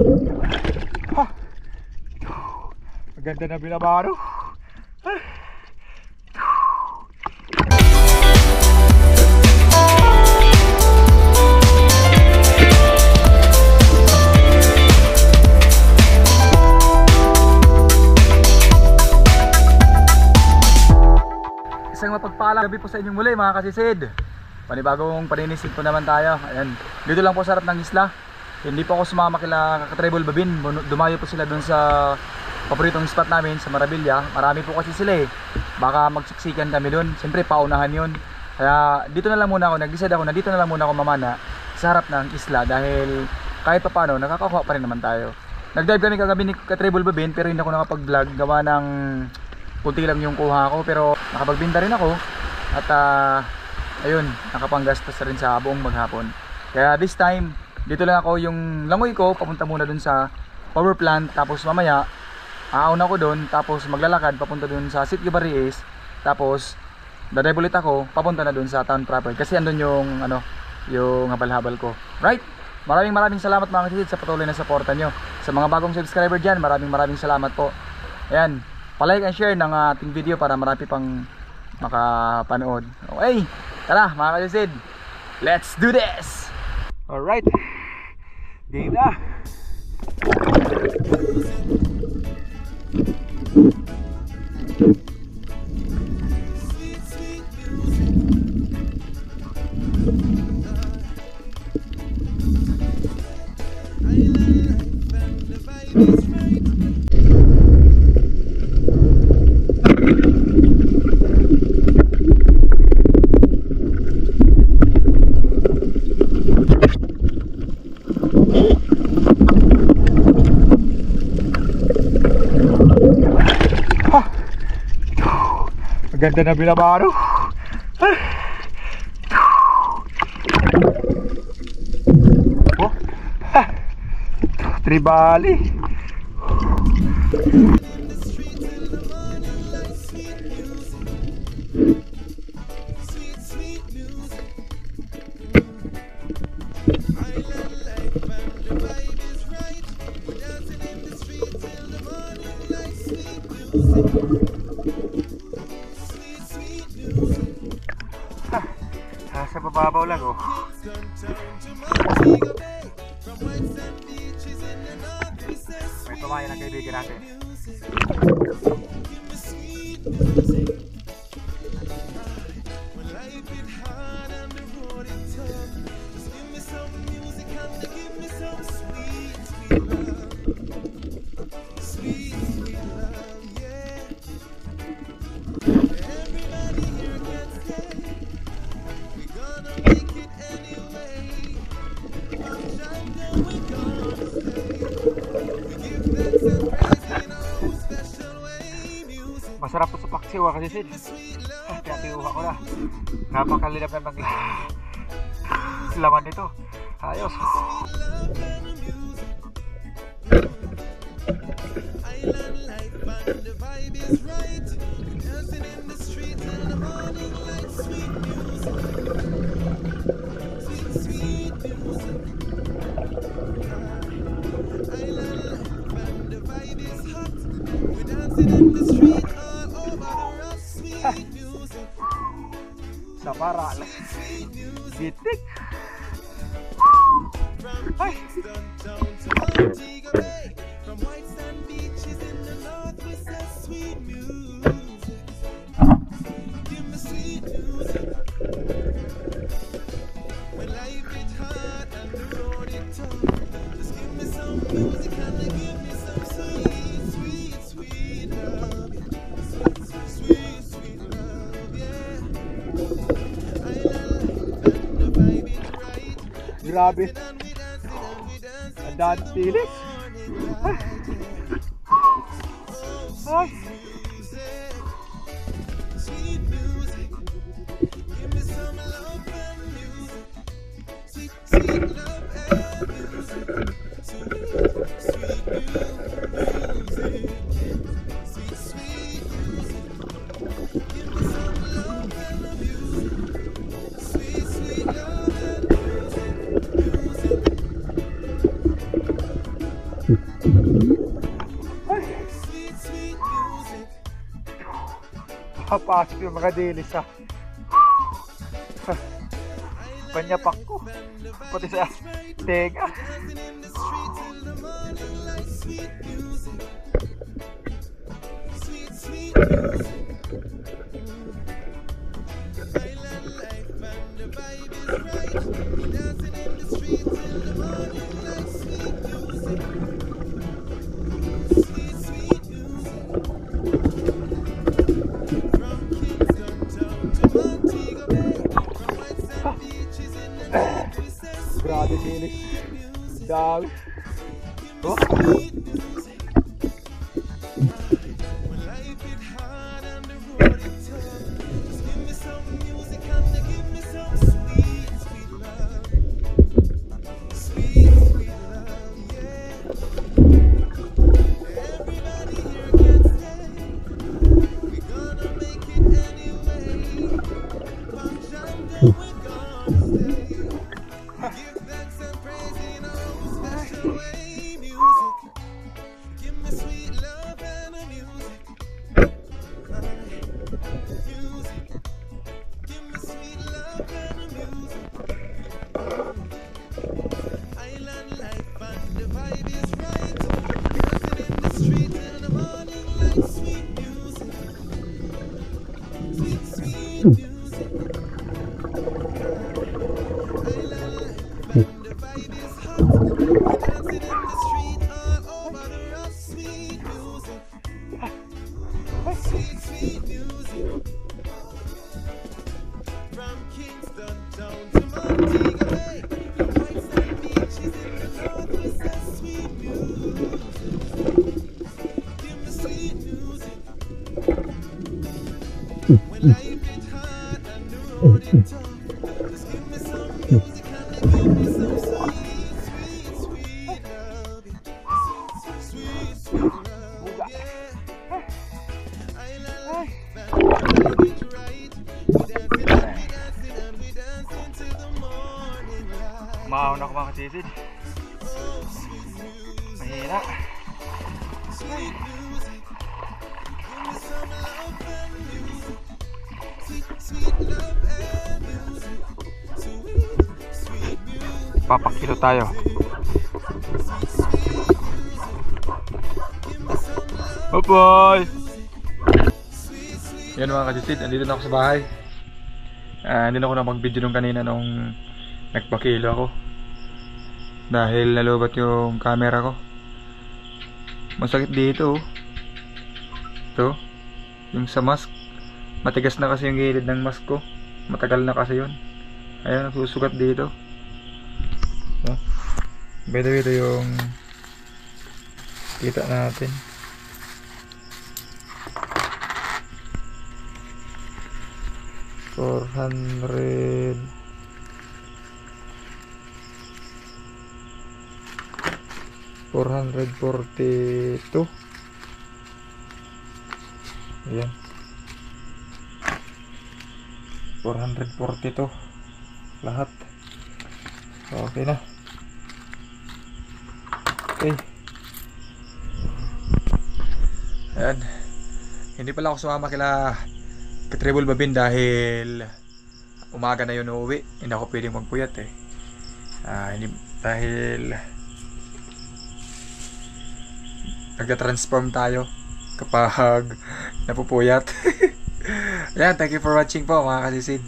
Ha! Maganda na binabaro. Isang mapagpalang gabi po sa inyong muli mga kasisid. Panibagong paninisid po naman tayo. Ayan. Dito lang po sa harap ng isla. Hindi po ako sumama kila Kaka-Treble Babin. Dumayo po sila dun sa paboritong spot namin sa Marabilla. Marami po kasi sila eh. Baka magsiksikan kami dun. Siyempre paunahan yun. Kaya dito na lang muna ako. Nag-decide ako na dito na lang muna ako mamana sa harap ng isla. Dahil kahit pa paano nakakakuha pa rin naman tayo. Nag-dive kami kagabi ni Kaka-Treble Babin. Pero hindi ako nakapag-vlog. Gawa ng kunti lang yung kuha ko. Pero nakapagbinta rin ako. At ayun, nakapanggastos rin sa buong maghapon. Kaya this time dito lang ako, yung langoy ko papunta muna dun sa power plant. Tapos mamaya auna ko dun. Tapos maglalakad papunta dun sa Sitio Barriés. Tapos dadrive ulit ako papunta na dun sa town proper. Kasi andun yung yung habal-habal ko. Right? Maraming salamat mga kasisid sa patuloy na suporta nyo. Sa mga bagong subscriber dyan, maraming salamat po. Ayan, palike and share ng ating video para marami pang makapanood. Okay, tara mga kasisid, let's do this! Alright, game na! Ganda na binabaro. Oh. Tribali. Sa bababaw lang oh. May pamaya ng kaibigan natin. Masarap po sa paksiw kasi sid. Kaya tinuha ko na. Napakalinap ng laman nito. Ayos. Saparal. Bitik. Ay. Grabe. Ang daan tilis. Ay. Papasok yung mga dilis ha. Panyapak ko. Pati sa tega. Grabe dilis. Dami. Oh. Mauna ko mga kasisid. Mahina. Papakilo tayo. Bye-bye! Yan mga kasisid, andito na ako sa bahay. Hindi na ako na mag-video nung kanina nung nagpakilo ako dahil nalubat yung camera ko. Masakit dito. Ito yung sa mask, matigas na kasi yung gilid ng mask ko, matagal na kasi yun. Ayan, nagsusugat dito. By the way, ito yung kita natin. $442. Ayan. 442 lahat. Okay na. Okay. Ayan. Hindi pala ako sumama kila Katribol Babin dahil umaga na yun uuwi. Hindi ako pwedeng magpuyat eh. Dahil nagta-transform tayo kapag napupuyat. Ayan, thank you for watching po mga kasisid.